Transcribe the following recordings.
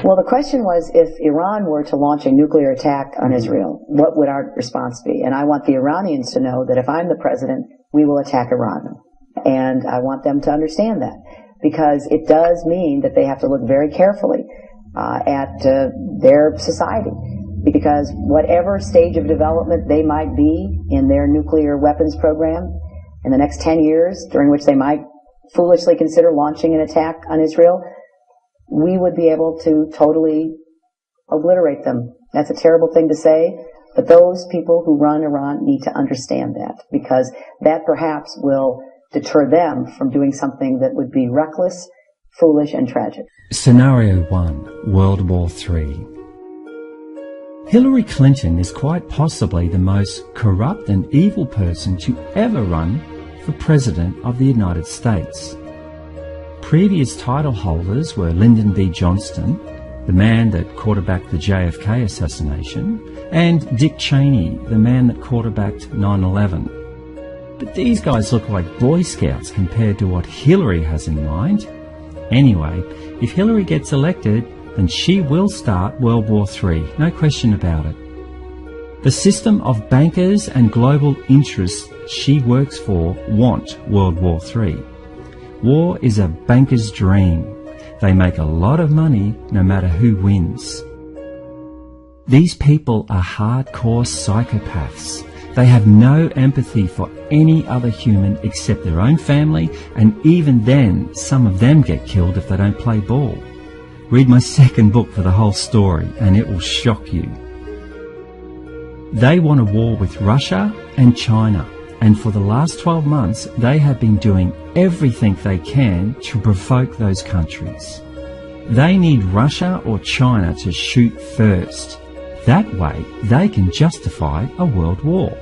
Well, the question was, if Iran were to launch a nuclear attack on Israel, what would our response be? And I want the Iranians to know that if I'm the president, we will attack Iran. And I want them to understand that, because it does mean that they have to look very carefully at their society. Because whatever stage of development they might be in their nuclear weapons program in the next 10 years, during which they might foolishly consider launching an attack on Israel, we would be able to totally obliterate them. That's a terrible thing to say, but those people who run Iran need to understand that, because that perhaps will deter them from doing something that would be reckless, foolish, and tragic. Scenario 1, World War III. Hillary Clinton is quite possibly the most corrupt and evil person to ever run for President of the United States. Previous title holders were Lyndon B. Johnson, the man that quarterbacked the JFK assassination, and Dick Cheney, the man that quarterbacked 9/11. But these guys look like Boy Scouts compared to what Hillary has in mind. Anyway, if Hillary gets elected, then she will start World War III, no question about it. The system of bankers and global interests she works for want World War III. War is a banker's dream. They make a lot of money no matter who wins. These people are hardcore psychopaths. They have no empathy for any other human except their own family, and even then, some of them get killed if they don't play ball. Read my second book for the whole story, and it will shock you. They want a war with Russia and China, and for the last 12 months, they have been doing everything they can to provoke those countries. They need Russia or China to shoot first. That way, they can justify a world war,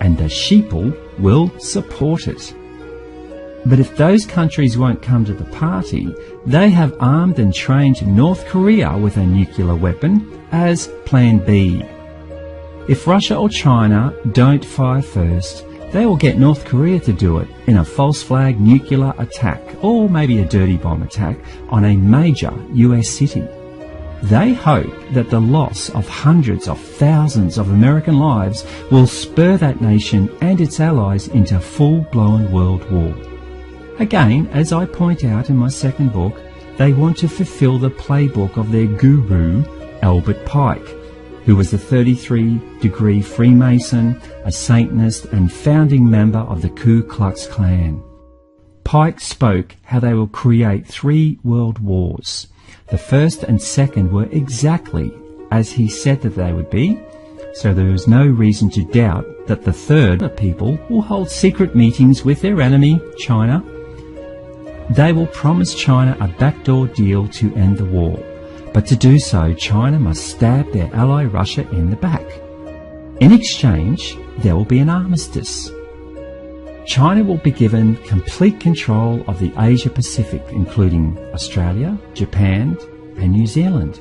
and the sheeple will support it. But if those countries won't come to the party, they have armed and trained North Korea with a nuclear weapon as Plan B. If Russia or China don't fire first, they will get North Korea to do it in a false flag nuclear attack, or maybe a dirty bomb attack, on a major US city. They hope that the loss of hundreds of thousands of American lives will spur that nation and its allies into full-blown world war. Again, as I point out in my second book, they want to fulfill the playbook of their guru, Albert Pike, who was a 33-degree Freemason, a Satanist, and founding member of the Ku Klux Klan. Pike spoke how they will create 3 world wars. The first and second were exactly as he said that they would be, so there is no reason to doubt that the third people will hold secret meetings with their enemy, China. They will promise China a backdoor deal to end the war, but to do so, China must stab their ally Russia in the back. In exchange, there will be an armistice. China will be given complete control of the Asia-Pacific, including Australia, Japan, and New Zealand.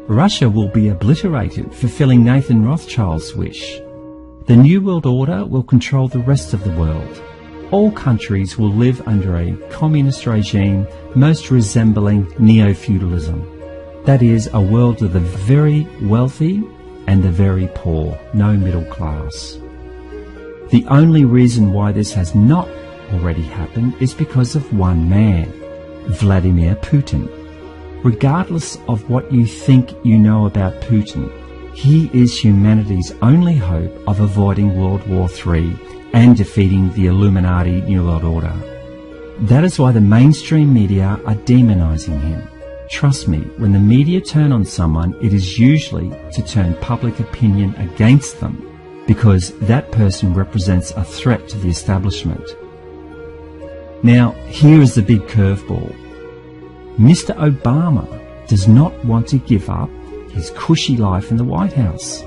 Russia will be obliterated, fulfilling Nathan Rothschild's wish. The New World Order will control the rest of the world. All countries will live under a communist regime most resembling neo-feudalism. That is, a world of the very wealthy and the very poor, no middle class. The only reason why this has not already happened is because of one man, Vladimir Putin. Regardless of what you think you know about Putin, he is humanity's only hope of avoiding World War III and defeating the Illuminati New World Order. That is why the mainstream media are demonizing him. Trust me, when the media turn on someone, it is usually to turn public opinion against them, because that person represents a threat to the establishment. Now, here is the big curveball. Mr. Obama does not want to give up his cushy life in the White House.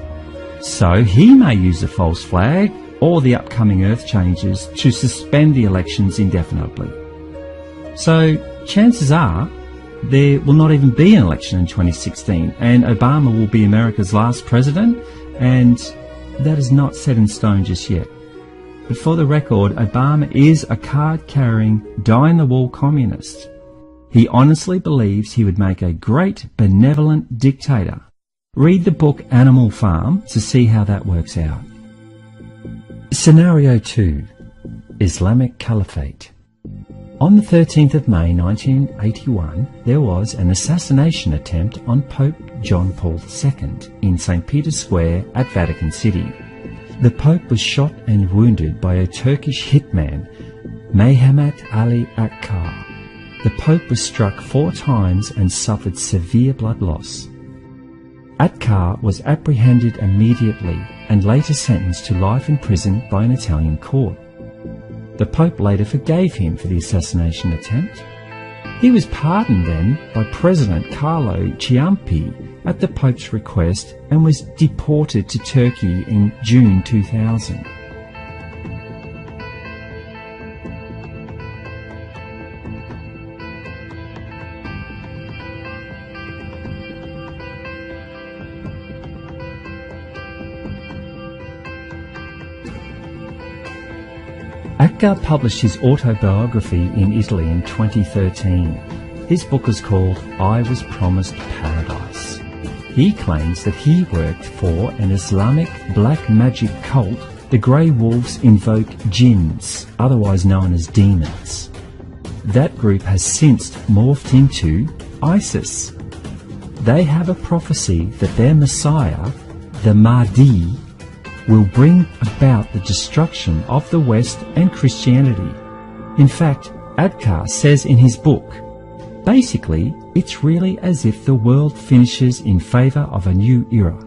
So he may use a false flag or the upcoming Earth changes to suspend the elections indefinitely. So chances are there will not even be an election in 2016, and Obama will be America's last president, and that is not set in stone just yet. But for the record, Obama is a card-carrying, die-in-the-wall communist. He honestly believes he would make a great benevolent dictator. Read the book Animal Farm to see how that works out. Scenario 2. Islamic Caliphate. On the 13th of May 1981, there was an assassination attempt on Pope John Paul II in St. Peter's Square at Vatican City. The Pope was shot and wounded by a Turkish hitman, Mehmet Ali Akkar. The Pope was struck 4 times and suffered severe blood loss. Akkar was apprehended immediately and later sentenced to life in prison by an Italian court. The Pope later forgave him for the assassination attempt. He was pardoned then by President Carlo Ciampi at the Pope's request and was deported to Turkey in June 2000. Akkar published his autobiography in Italy in 2013. His book is called I Was Promised Paradise. He claims that he worked for an Islamic black magic cult. The Grey Wolves invoke jinns, otherwise known as demons. That group has since morphed into ISIS. They have a prophecy that their Messiah, the Mahdi, will bring about the destruction of the West and Christianity. In fact, Akkar says in his book, basically, it's really as if the world finishes in favour of a new era.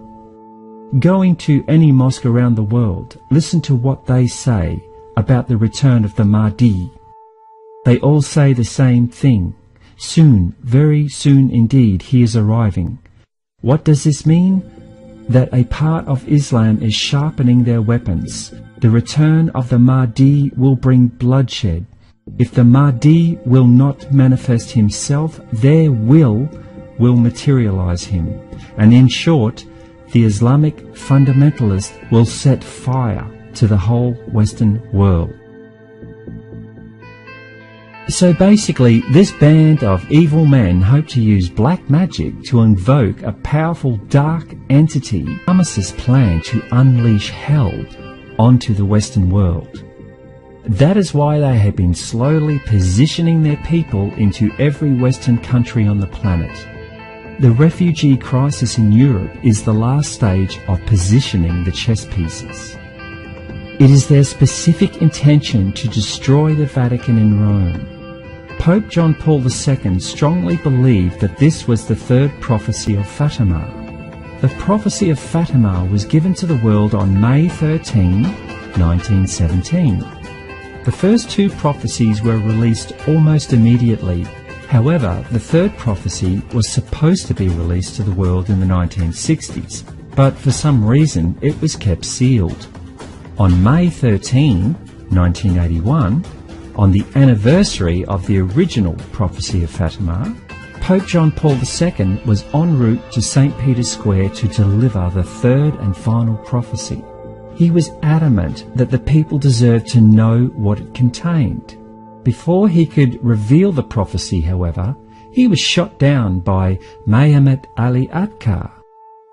Go into any mosque around the world, listen to what they say about the return of the Mahdi. They all say the same thing. Soon, very soon indeed, he is arriving. What does this mean? That a part of Islam is sharpening their weapons. The return of the Mahdi will bring bloodshed. If the Mahdi will not manifest himself, their will materialize him. And in short, the Islamic fundamentalist will set fire to the whole Western world. So basically, this band of evil men hope to use black magic to invoke a powerful dark entity. Pharmacists plan to unleash hell onto the Western world. That is why they have been slowly positioning their people into every Western country on the planet. The refugee crisis in Europe is the last stage of positioning the chess pieces. It is their specific intention to destroy the Vatican in Rome. Pope John Paul II strongly believed that this was the third prophecy of Fatima. The prophecy of Fatima was given to the world on May 13, 1917. The first 2 prophecies were released almost immediately. However, the third prophecy was supposed to be released to the world in the 1960s, but for some reason it was kept sealed. On May 13, 1981, on the anniversary of the original prophecy of Fatima, Pope John Paul II was en route to St. Peter's Square to deliver the third and final prophecy. He was adamant that the people deserved to know what it contained. Before he could reveal the prophecy, however, he was shot down by Mehmet Ali Akkar.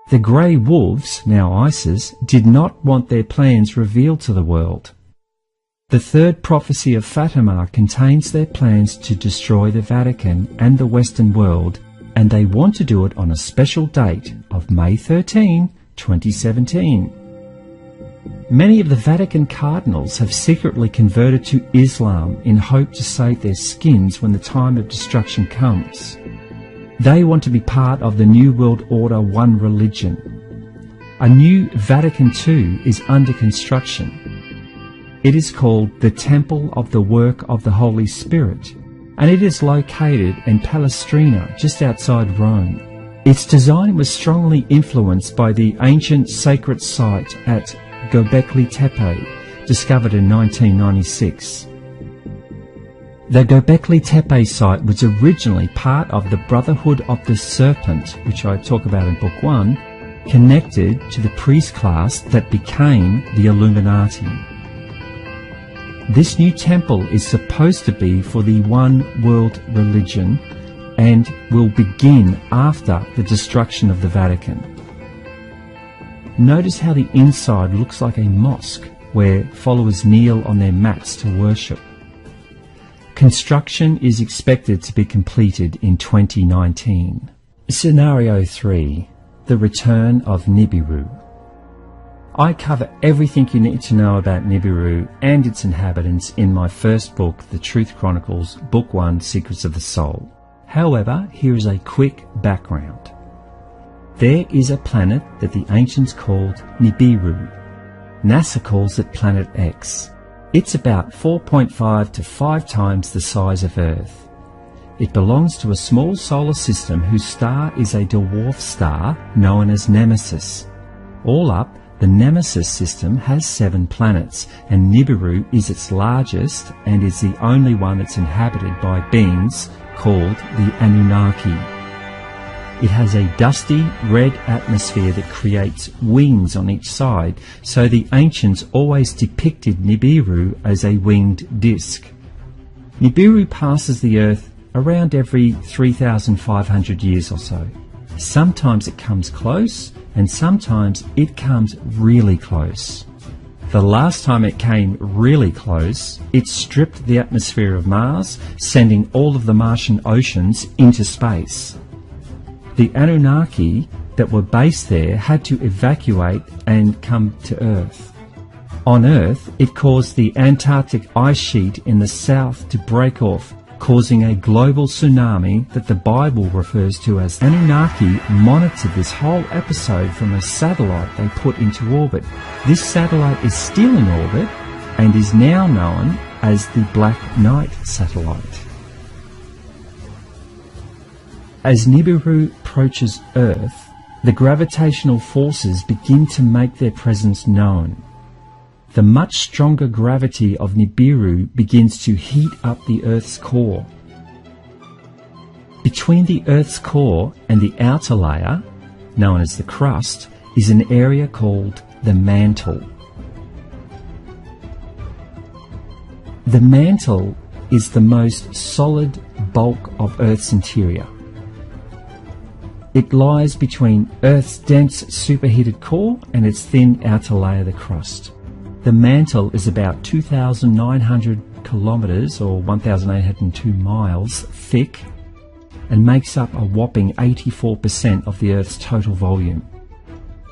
The Grey Wolves, now ISIS, did not want their plans revealed to the world. The third prophecy of Fatima contains their plans to destroy the Vatican and the Western world, and they want to do it on a special date of May 13, 2017. Many of the Vatican cardinals have secretly converted to Islam in hope to save their skins when the time of destruction comes. They want to be part of the New World Order One religion. A new Vatican II is under construction. It is called the Temple of the Work of the Holy Spirit, and it is located in Palestrina, just outside Rome. Its design was strongly influenced by the ancient sacred site at Göbekli Tepe, discovered in 1996. The Göbekli Tepe site was originally part of the Brotherhood of the Serpent, which I talk about in Book 1, connected to the priest class that became the Illuminati. This new temple is supposed to be for the one world religion, and will begin after the destruction of the Vatican. Notice how the inside looks like a mosque where followers kneel on their mats to worship. Construction is expected to be completed in 2019. Scenario 3. The return of Nibiru. I cover everything you need to know about Nibiru and its inhabitants in my first book, The Truth Chronicles, Book 1, Secrets of the Soul. However, here is a quick background. There is a planet that the ancients called Nibiru. NASA calls it Planet X. It's about 4.5 to 5 times the size of Earth. It belongs to a small solar system whose star is a dwarf star known as Nemesis. All up, the Nemesis system has 7 planets, and Nibiru is its largest and is the only one that's inhabited by beings called the Anunnaki. It has a dusty red atmosphere that creates wings on each side, so the ancients always depicted Nibiru as a winged disk. Nibiru passes the Earth around every 3,500 years or so. Sometimes it comes close, and sometimes it comes really close. The last time it came really close, it stripped the atmosphere of Mars, sending all of the Martian oceans into space. The Anunnaki that were based there had to evacuate and come to Earth. On Earth, it caused the Antarctic ice sheet in the south to break off, causing a global tsunami that the Bible refers to as. Anunnaki monitored this whole episode from a satellite they put into orbit. This satellite is still in orbit and is now known as the Black Knight satellite. As Nibiru approaches Earth, the gravitational forces begin to make their presence known. The much stronger gravity of Nibiru begins to heat up the Earth's core. Between the Earth's core and the outer layer, known as the crust, is an area called the mantle. The mantle is the most solid bulk of Earth's interior. It lies between Earth's dense superheated core and its thin outer layer, the crust. The mantle is about 2,900 kilometres or 1,802 miles thick and makes up a whopping 84% of the Earth's total volume.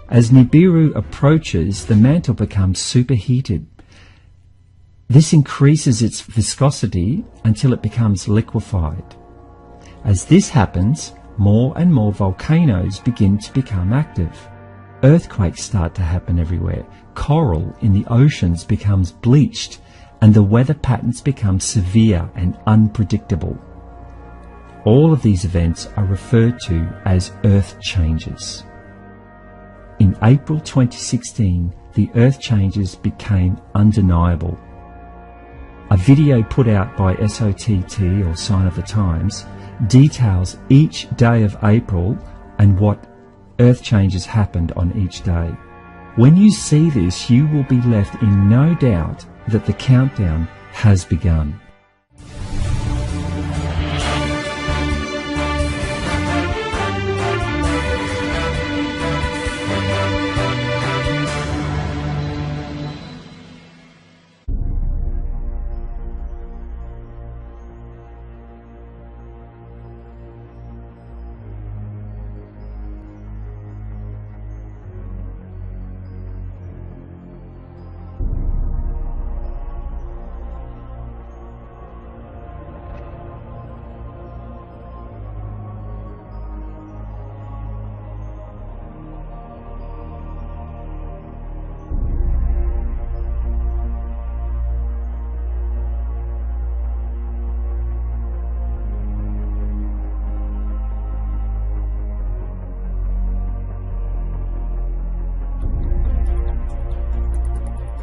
As Nibiru approaches, the mantle becomes superheated. This increases its viscosity until it becomes liquefied. As this happens, more and more volcanoes begin to become active. Earthquakes start to happen everywhere. Coral in the oceans becomes bleached, and the weather patterns become severe and unpredictable. All of these events are referred to as Earth changes. In April 2016, the Earth changes became undeniable. A video put out by SOTT, or Sign of the Times, details each day of April and what Earth changes happened on each day. When you see this, you will be left in no doubt that the countdown has begun.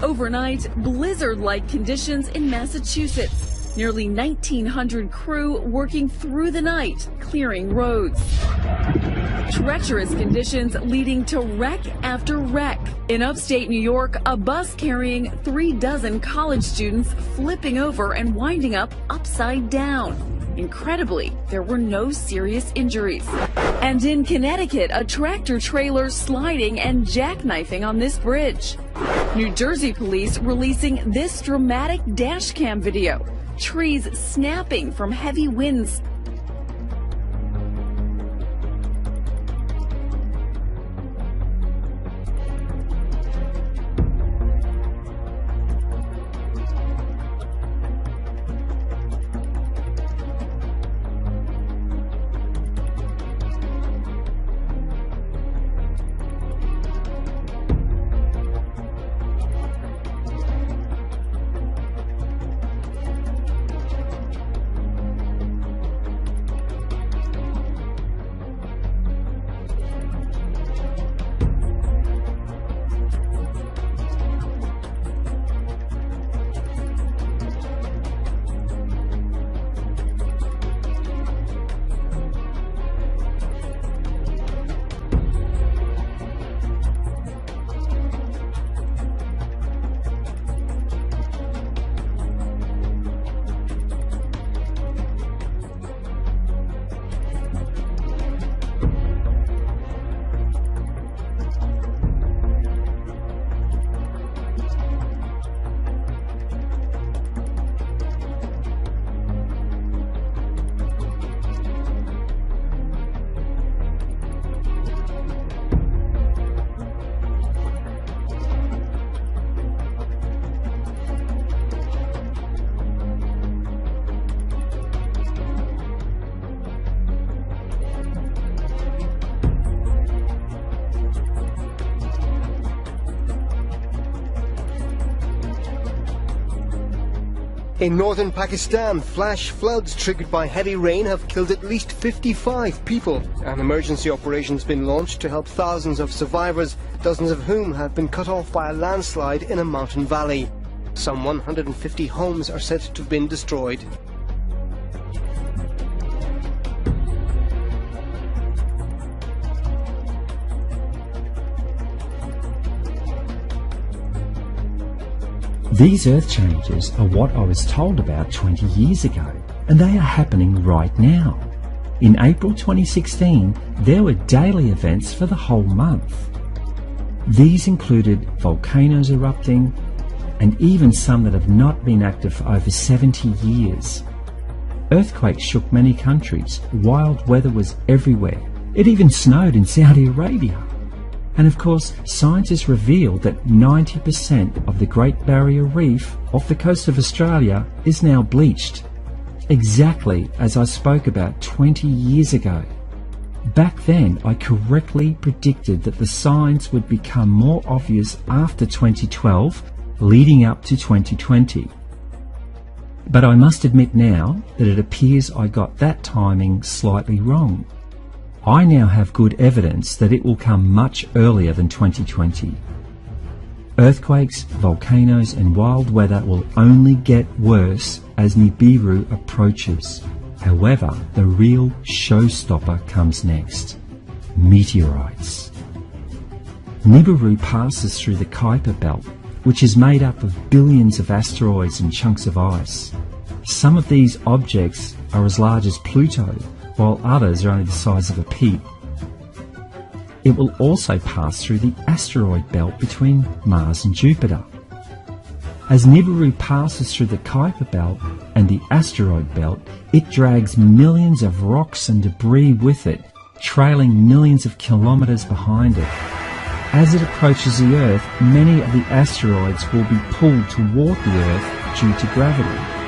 Overnight, blizzard-like conditions in Massachusetts. Nearly 1,900 crew working through the night, clearing roads. Treacherous conditions leading to wreck after wreck. In upstate New York, a bus carrying 36 college students flipping over and winding up upside down. Incredibly, there were no serious injuries. And in Connecticut, a tractor trailer sliding and jackknifing on this bridge. New Jersey police releasing this dramatic dash cam video. Trees snapping from heavy winds. In northern Pakistan, flash floods triggered by heavy rain have killed at least 55 people. An emergency operation has been launched to help thousands of survivors, dozens of whom have been cut off by a landslide in a mountain valley. Some 150 homes are said to have been destroyed. These earth changes are what I was told about 20 years ago, and they are happening right now. In April 2016, there were daily events for the whole month. These included volcanoes erupting, and even some that have not been active for over 70 years. Earthquakes shook many countries, wild weather was everywhere. It even snowed in Saudi Arabia. And of course, scientists revealed that 90% of the Great Barrier Reef off the coast of Australia is now bleached. Exactly as I spoke about 20 years ago. Back then, I correctly predicted that the signs would become more obvious after 2012, leading up to 2020. But I must admit now that it appears I got that timing slightly wrong. I now have good evidence that it will come much earlier than 2020. Earthquakes, volcanoes and wild weather will only get worse as Nibiru approaches. However, the real showstopper comes next. Meteorites. Nibiru passes through the Kuiper Belt, which is made up of billions of asteroids and chunks of ice. Some of these objects are as large as Pluto, while others are only the size of a pea. It will also pass through the asteroid belt between Mars and Jupiter. As Nibiru passes through the Kuiper Belt and the asteroid belt, it drags millions of rocks and debris with it, trailing millions of kilometres behind it. As it approaches the Earth, many of the asteroids will be pulled toward the Earth due to gravity.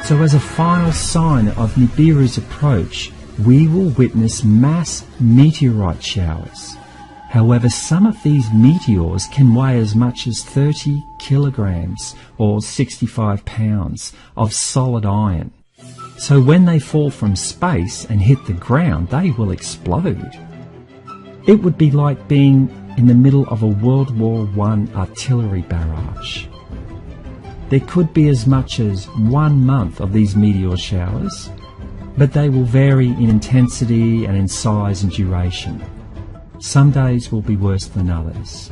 So as a final sign of Nibiru's approach, we will witness mass meteorite showers. However, some of these meteors can weigh as much as 30 kilograms or 65 pounds of solid iron. So when they fall from space and hit the ground, they will explode. It would be like being in the middle of a World War I artillery barrage. There could be as much as 1 month of these meteor showers, but they will vary in intensity and in size and duration. Some days will be worse than others.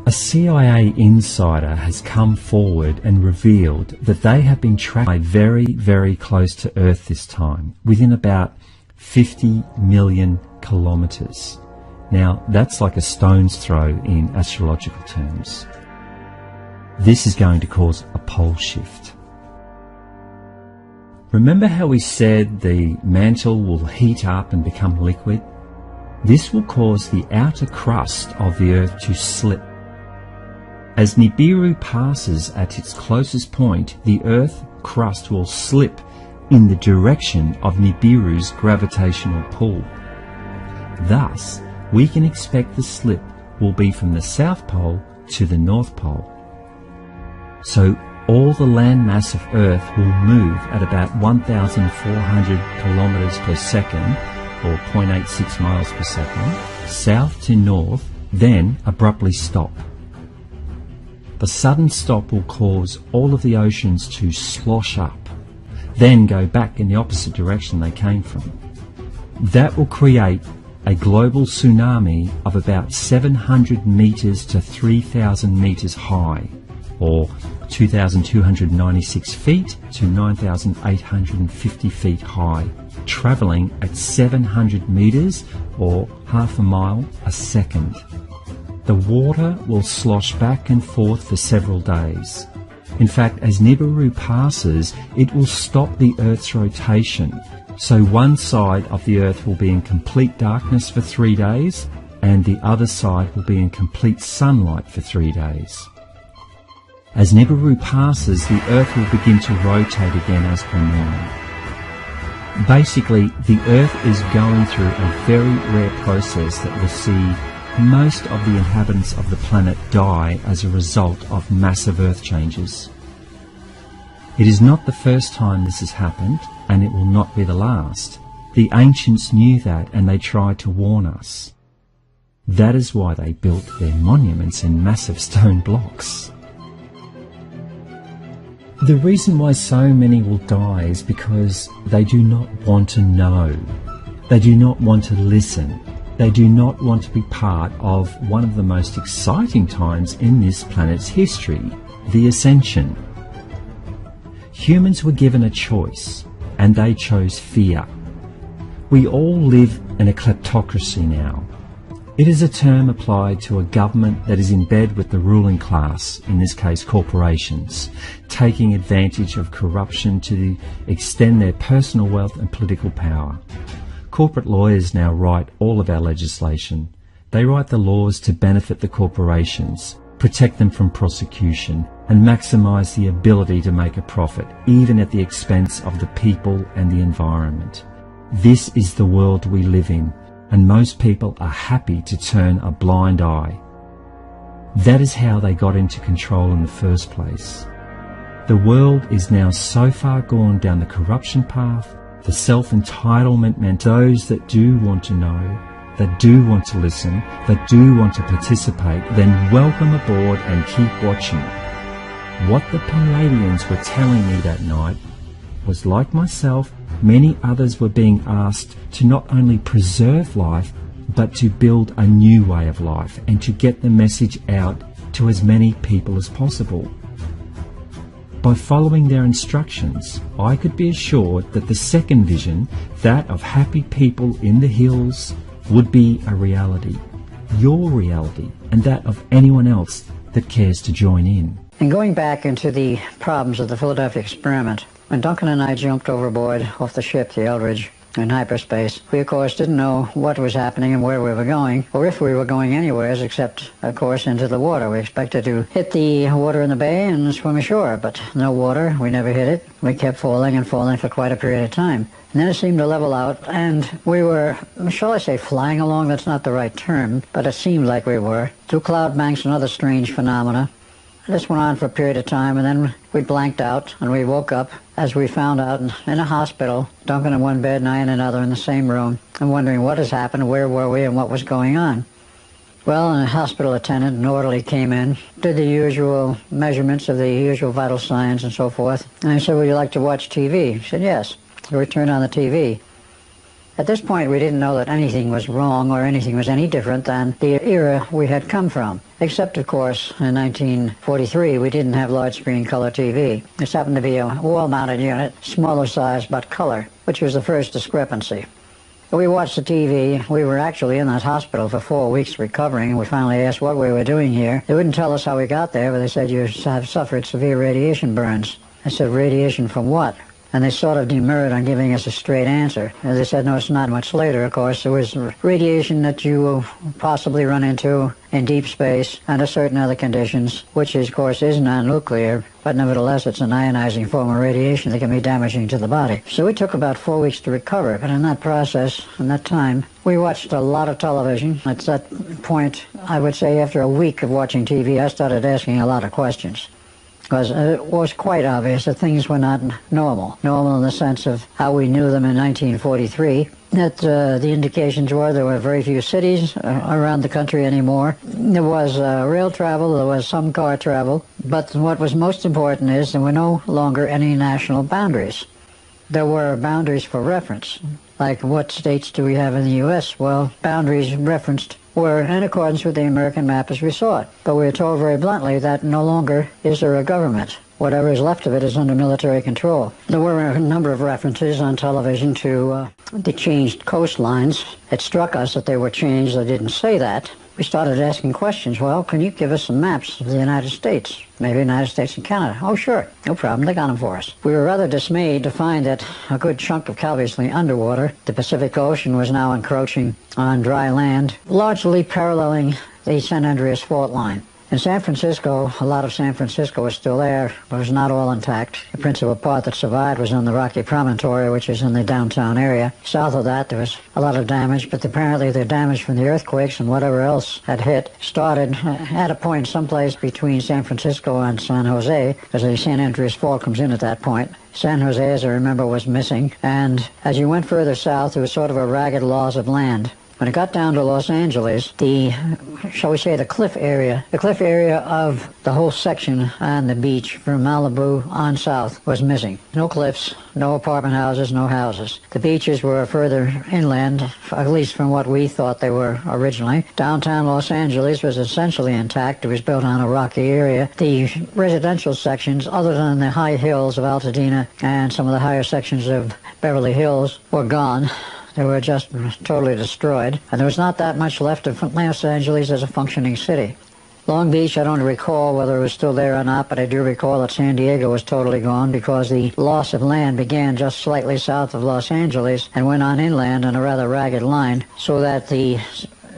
A A CIA insider has come forward and revealed that they have been tracked very, very close to Earth this time, within about 50 million kilometres. Now, that's like a stone's throw in astrological terms. This is going to cause a pole shift. Remember how we said the mantle will heat up and become liquid? This will cause the outer crust of the Earth to slip. As Nibiru passes at its closest point, the Earth crust will slip in the direction of Nibiru's gravitational pull. Thus, we can expect the slip will be from the South Pole to the North Pole. So all the landmass of Earth will move at about 1,400 kilometres per second, or 0.86 miles per second, south to north, then abruptly stop. The sudden stop will cause all of the oceans to slosh up, then go back in the opposite direction they came from. That will create a global tsunami of about 700 metres to 3,000 metres high, or 2,296 feet to 9,850 feet high, travelling at 700 metres or half a mile a second. The water will slosh back and forth for several days. In fact, as Nibiru passes, it will stop the Earth's rotation, so one side of the Earth will be in complete darkness for 3 days, and the other side will be in complete sunlight for 3 days. As Nibiru passes, the Earth will begin to rotate again as per normal. Basically, the Earth is going through a very rare process that will see most of the inhabitants of the planet die as a result of massive Earth changes. It is not the first time this has happened, and it will not be the last. The ancients knew that, and they tried to warn us. That is why they built their monuments in massive stone blocks. The reason why so many will die is because they do not want to know. They do not want to listen. They do not want to be part of one of the most exciting times in this planet's history, the ascension. Humans were given a choice, and they chose fear. We all live in a kleptocracy now. It is a term applied to a government that is in bed with the ruling class, in this case corporations, taking advantage of corruption to extend their personal wealth and political power. Corporate lawyers now write all of our legislation. They write the laws to benefit the corporations, protect them from prosecution, and maximise the ability to make a profit, even at the expense of the people and the environment. This is the world we live in, and most people are happy to turn a blind eye. That is how they got into control in the first place. The world is now so far gone down the corruption path. The self-entitlement meant those that do want to know, that do want to listen, that do want to participate, then welcome aboard and keep watching. What the Palladians were telling me that night was, like myself, many others were being asked to not only preserve life, but to build a new way of life and to get the message out to as many people as possible. By following their instructions, I could be assured that the second vision, that of happy people in the hills, would be a reality, your reality, and that of anyone else that cares to join in. And going back into the problems of the Philadelphia experiment, when Duncan and I jumped overboard off the ship, the Eldridge, in hyperspace, we of course didn't know what was happening and where we were going, or if we were going anywhere except, of course, into the water. We expected to hit the water in the bay and swim ashore, but no water. We never hit it. We kept falling and falling for quite a period of time. And then it seemed to level out, and we were, shall I say, flying along? That's not the right term, but it seemed like we were, through cloud banks and other strange phenomena. This went on for a period of time, and then we blanked out, and we woke up, as we found out, in a hospital, Duncan in one bed and I in another in the same room, and wondering what has happened, where were we, and what was going on. Well, a hospital attendant, an orderly, came in, did the usual measurements of the usual vital signs and so forth, and I said, would you like to watch TV? He said, yes. So we turned on the TV. At this point, we didn't know that anything was wrong or anything was any different than the era we had come from. Except, of course, in 1943, we didn't have large-screen color TV. This happened to be a wall-mounted unit, smaller size but color, which was the first discrepancy. We watched the TV. We were actually in that hospital for 4 weeks recovering. We finally asked what we were doing here. They wouldn't tell us how we got there, but they said, you have suffered severe radiation burns. I said, radiation from what? And they sort of demurred on giving us a straight answer. And they said, no, it's not much later, of course. There was radiation that you will possibly run into in deep space under certain other conditions, which, of course, is non-nuclear, but nevertheless, it's an ionizing form of radiation that can be damaging to the body. So we took about 4 weeks to recover, but in that process, in that time, we watched a lot of television. At that point, I would say after a week of watching TV, I started asking a lot of questions. Because it was quite obvious that things were not normal. Normal in the sense of how we knew them in 1943, that the indications were there were very few cities around the country anymore. There was rail travel, there was some car travel, but what was most important is there were no longer any national boundaries. There were boundaries for reference. Like, what states do we have in the U.S.? Well, boundaries referenced were in accordance with the American map as we saw it. But we were told very bluntly that no longer is there a government. Whatever is left of it is under military control. There were a number of references on television to the changed coastlines. It struck us that they were changed. They didn't say that. We started asking questions. Well, can you give us some maps of the United States? Maybe the United States and Canada. Oh, sure. No problem. They got them for us. We were rather dismayed to find that a good chunk of obviously underwater, the Pacific Ocean was now encroaching on dry land, largely paralleling the San Andreas fault line. In San Francisco, a lot of San Francisco was still there, but it was not all intact. The principal part that survived was on the Rocky Promontory, which is in the downtown area. South of that, there was a lot of damage, but apparently the damage from the earthquakes and whatever else had hit started at a point someplace between San Francisco and San Jose, because the San Andreas Fault comes in at that point. San Jose, as I remember, was missing, and as you went further south, there was sort of a ragged loss of land. When it got down to Los Angeles, shall we say, the cliff area of the whole section on the beach from Malibu on south was missing. No cliffs, no apartment houses, no houses. The beaches were further inland, at least from what we thought they were originally. Downtown Los Angeles was essentially intact. It was built on a rocky area. The residential sections, other than the high hills of Altadena and some of the higher sections of Beverly Hills, were gone. They were just totally destroyed, and there was not that much left of Los Angeles as a functioning city. Long Beach, I don't recall whether it was still there or not, but I do recall that San Diego was totally gone because the loss of land began just slightly south of Los Angeles and went on inland on a rather ragged line, so that the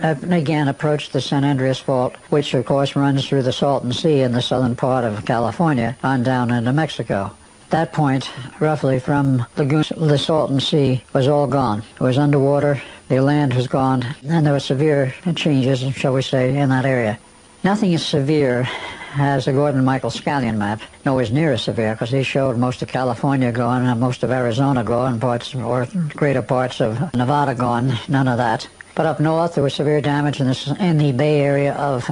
again approached the San Andreas Fault, which of course runs through the Salton Sea in the southern part of California on down into Mexico. That point, roughly from the Salton Sea, was all gone. It was underwater, the land was gone, and there were severe changes, shall we say, in that area. Nothing as severe as the Gordon-Michael Scallion map, nowhere near as severe, because he showed most of California gone, and most of Arizona gone, or greater parts of Nevada gone, none of that. But up north, there was severe damage in the Bay Area of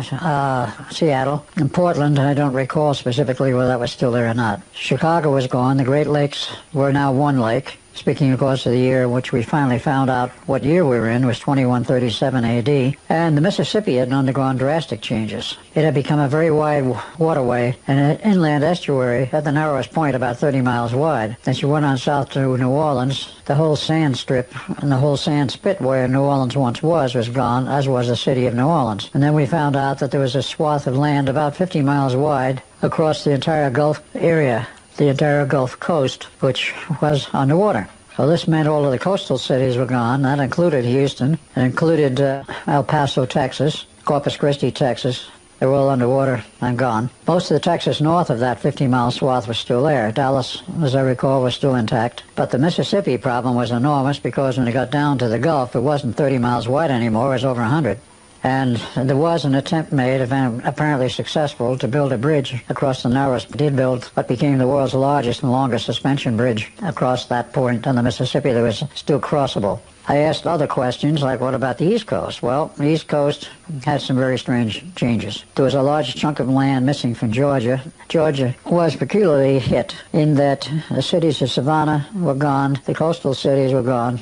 Seattle. In Portland, I don't recall specifically whether that was still there or not. Chicago was gone. The Great Lakes were now one lake. Speaking, of course, of the year in which we finally found out what year we were in, was 2137 A.D., and the Mississippi had undergone drastic changes. It had become a very wide waterway, and an inland estuary at the narrowest point about 30 miles wide. As you went on south to New Orleans, the whole sand strip and the whole sand spit where New Orleans once was gone, as was the city of New Orleans. And then we found out that there was a swath of land about 50 miles wide across the entire Gulf area, the entire Gulf Coast, which was underwater. So this meant all of the coastal cities were gone. That included Houston. It included El Paso, Texas, Corpus Christi, Texas. They were all underwater and gone. Most of the Texas north of that 50-mile swath was still there. Dallas, as I recall, was still intact. But the Mississippi problem was enormous because when it got down to the Gulf, it wasn't 30 miles wide anymore. It was over 100. And there was an attempt made, apparently successful, to build a bridge across the narrowest, did build what became the world's largest and longest suspension bridge across that point on the Mississippi that was still crossable. I asked other questions, like what about the East Coast? Well, the East Coast had some very strange changes. There was a large chunk of land missing from Georgia. Georgia was peculiarly hit in that the cities of Savannah were gone, the coastal cities were gone.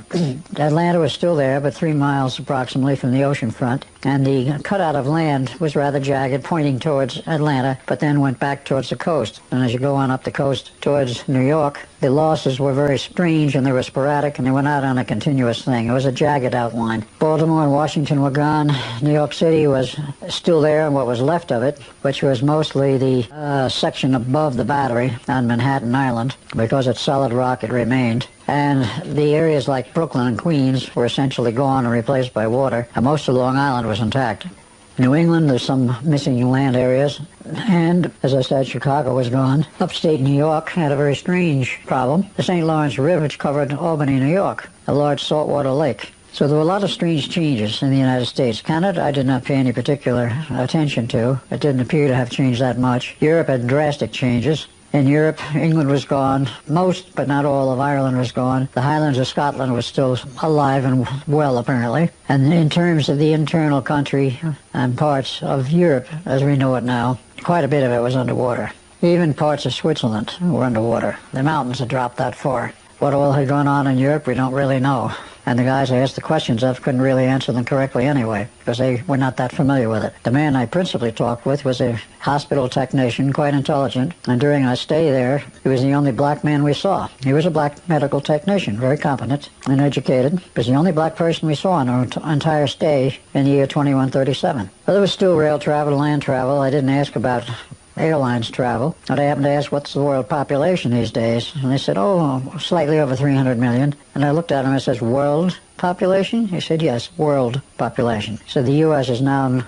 Atlanta was still there, but 3 miles approximately from the ocean front. And the cutout of land was rather jagged, pointing towards Atlanta, but then went back towards the coast. And as you go on up the coast towards New York, the losses were very strange and they were sporadic and they were not on a continuous thing. It was a jagged outline. Baltimore and Washington were gone. New York City was still there, and what was left of it, which was mostly the section above the Battery on Manhattan Island. Because it's solid rock, it remained. And the areas like Brooklyn and Queens were essentially gone and replaced by water, and most of Long Island was intact. New England, there's some missing land areas, and as I said, Chicago was gone. Upstate New York had a very strange problem. The St. Lawrence River, which covered Albany, New York, a large saltwater lake. So there were a lot of strange changes in the United States. Canada, I did not pay any particular attention to. It didn't appear to have changed that much. Europe had drastic changes. In Europe, England was gone. Most, but not all, of Ireland was gone. The Highlands of Scotland was still alive and well, apparently. And in terms of the internal country and parts of Europe, as we know it now, quite a bit of it was underwater. Even parts of Switzerland were underwater. The mountains had dropped that far. What all had gone on in Europe, we don't really know. And the guys I asked the questions of couldn't really answer them correctly anyway, because they were not that familiar with it. The man I principally talked with was a hospital technician, quite intelligent, and during our stay there, he was the only black man we saw. He was a black medical technician, very competent and educated. He was the only black person we saw in our entire stay in the year 2137. But there was still rail travel, land travel. I didn't ask about airlines travel. And I happened to ask, what's the world population these days? And they said, oh, slightly over 300 million. And I looked at him and I said, world population? He said, yes, world population. So the U.S. is now,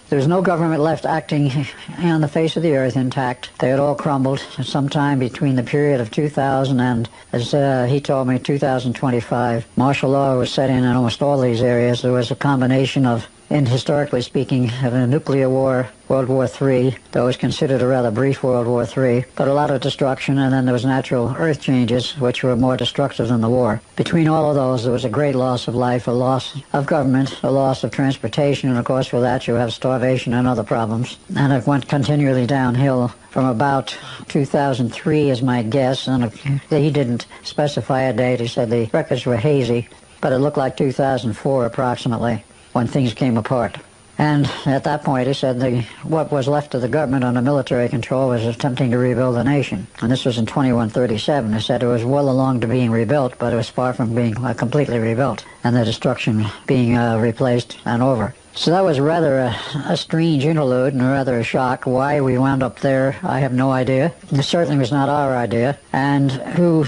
there's no government left acting on the face of the earth intact. They had all crumbled sometime between the period of 2000 and, as he told me, 2025. Martial law was set in almost all these areas. There was a combination of, and historically speaking, of a nuclear war, World War III, that was considered a rather brief World War III, but a lot of destruction, and then there was natural earth changes, which were more destructive than the war. Between all of those, there was a great loss of life, a loss of government, a loss of transportation, and of course with that you have starvation and other problems. And it went continually downhill from about 2003 is my guess, and he didn't specify a date. He said the records were hazy, but it looked like 2004 approximately, when things came apart. And at that point, he said what was left of the government under military control was attempting to rebuild the nation. And this was in 2137. He said it was well along to being rebuilt, but it was far from being completely rebuilt, and the destruction being replaced and over. So that was rather a strange interlude and rather a shock. Why we wound up there, I have no idea. It certainly was not our idea. And who,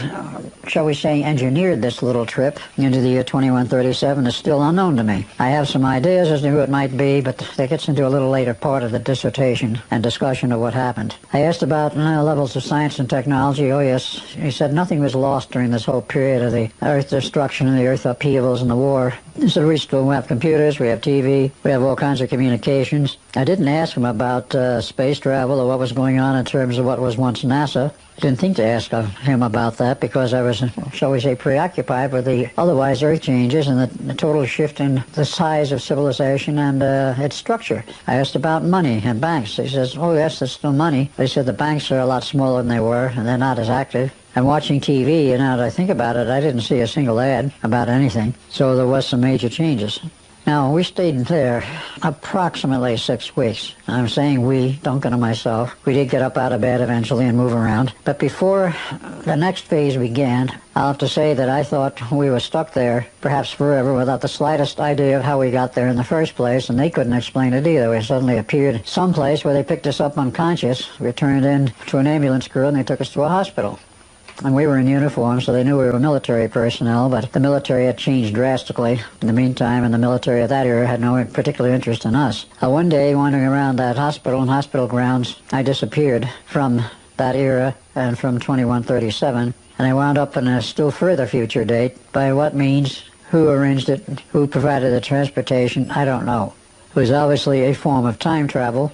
shall we say, engineered this little trip into the year 2137 is still unknown to me. I have some ideas as to who it might be, but that gets into a little later part of the dissertation and discussion of what happened. I asked about levels of science and technology. Oh yes, he said nothing was lost during this whole period of the earth destruction and the earth upheavals and the war. He said we still have computers, we have TV, we have all kinds of communications. I didn't ask him about space travel or what was going on in terms of what was once NASA. I didn't think to ask him about that because I was, shall we say, preoccupied with the otherwise earth changes and the total shift in the size of civilization and its structure. I asked about money and banks. He says, oh yes, there's still money. They said the banks are a lot smaller than they were and they're not as active. And watching TV, and now that I think about it, I didn't see a single ad about anything. So there was some major changes. Now, we stayed there approximately 6 weeks. I'm saying we, Duncan and myself. We did get up out of bed eventually and move around. But before the next phase began, I'll have to say that I thought we were stuck there, perhaps forever, without the slightest idea of how we got there in the first place, and they couldn't explain it either. We suddenly appeared someplace where they picked us up unconscious. We turned in to an ambulance crew, and they took us to a hospital. And we were in uniform, so they knew we were military personnel, but the military had changed drastically in the meantime, and the military at that era had no particular interest in us. One day, wandering around that hospital and hospital grounds, I disappeared from that era and from 2137, and I wound up in a still further future date. By what means, who arranged it, who provided the transportation, I don't know. It was obviously a form of time travel.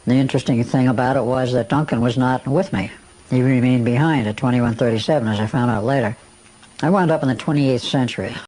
The interesting thing about it was that Duncan was not with me. He remained behind at 2137, as I found out later. I wound up in the 28th century.